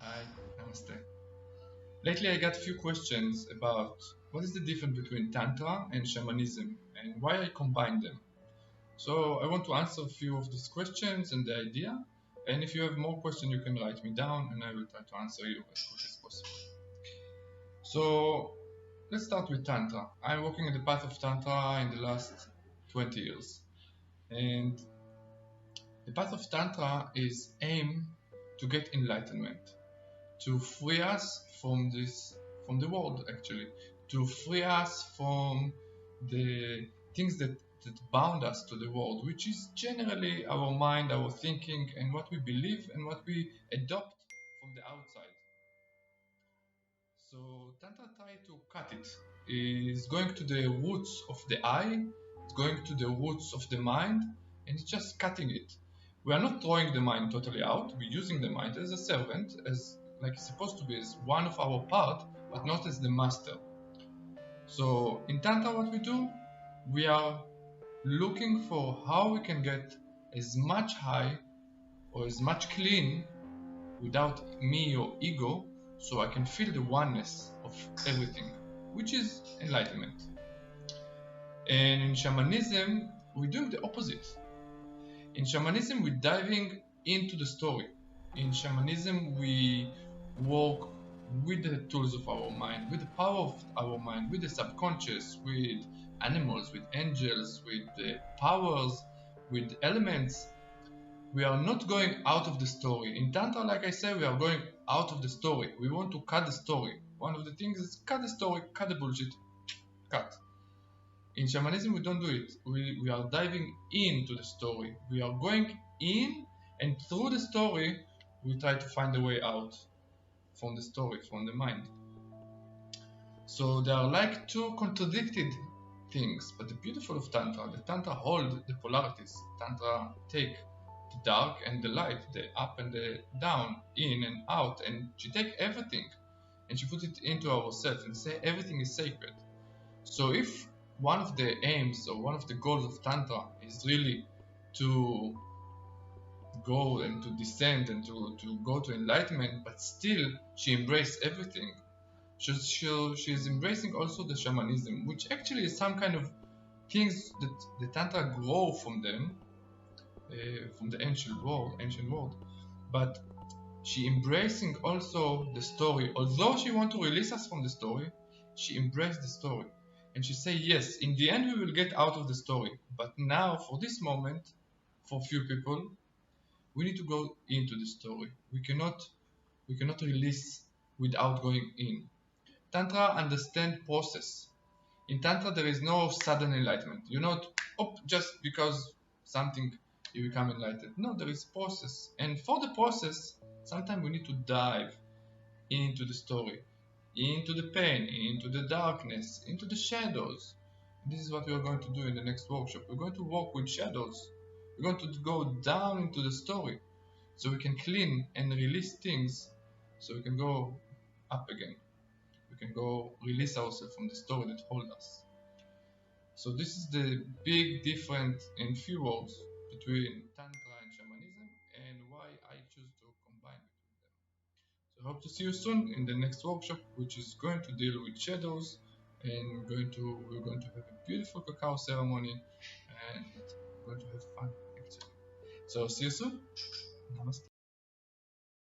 Hi, namaste. Lately, I got a few questions about what is the difference between Tantra and shamanism and why I combine them. So, I want to answer a few of these questions and the idea. And if you have more questions, you can write me down and I will try to answer you as quick as possible. So, let's start with Tantra. I'm walking in the path of Tantra in the last 20 years. And the path of Tantra is aim to get enlightenment, to free us from the world, actually, to free us from the things that bound us to the world, which is generally our mind, our thinking, and what we believe and what we adopt from the outside. So Tantra try to cut it. Is going to the roots of the eye, it's going to the roots of the mind, and it's just cutting it. We are not throwing the mind totally out. We're using the mind as a servant, as like it's supposed to be as one of our part, but not as the master. So in Tantra, what we do, we are looking for how we can get as much high or as much clean without me or ego, so I can feel the oneness of everything, which is enlightenment. And in shamanism, we're doing the opposite. In shamanism, we're diving into the story. In shamanism, we work with the tools of our mind, with the power of our mind, with the subconscious, with animals, with angels, with the powers, with elements. We are not going out of the story. In Tantra, like I said, we are going out of the story. We want to cut the story. One of the things is cut the story, cut the bullshit, cut. In shamanism, we don't do it. We are diving into the story. We are going in, and through the story, we try to find a way out from the story, from the mind. So they are like two contradicted things. But the beautiful of Tantra, the Tantra hold the polarities. Tantra take the dark and the light, the up and the down, in and out, and she take everything and she put it into ourselves and say everything is sacred. So if one of the aims or one of the goals of Tantra is really to go and to descend and to go to enlightenment, but still she embraced everything. She's embracing also the shamanism, which actually is some kind of things that the Tantra grow from the ancient world. But she embracing also the story. Although she want to release us from the story, she embraced the story. And she say, yes, in the end we will get out of the story. But now, for this moment, for few people, we need to go into the story. We cannot release without going in. Tantra understand process. In Tantra, there is no sudden enlightenment. You're not just because something you become enlightened. No, there is process. And for the process, sometimes we need to dive into the story, into the pain, into the darkness, into the shadows. This is what we are going to do in the next workshop. We're going to work with shadows. We're going to go down into the story so we can clean and release things so we can go up again. We can go release ourselves from the story that holds us. So this is the big difference in few words between Tantra and Shamanism and why I choose to combine between them. So I hope to see you soon in the next workshop, which is going to deal with shadows, and we're going to have a beautiful cacao ceremony and we're going to have fun actually. So see you soon. Namaste.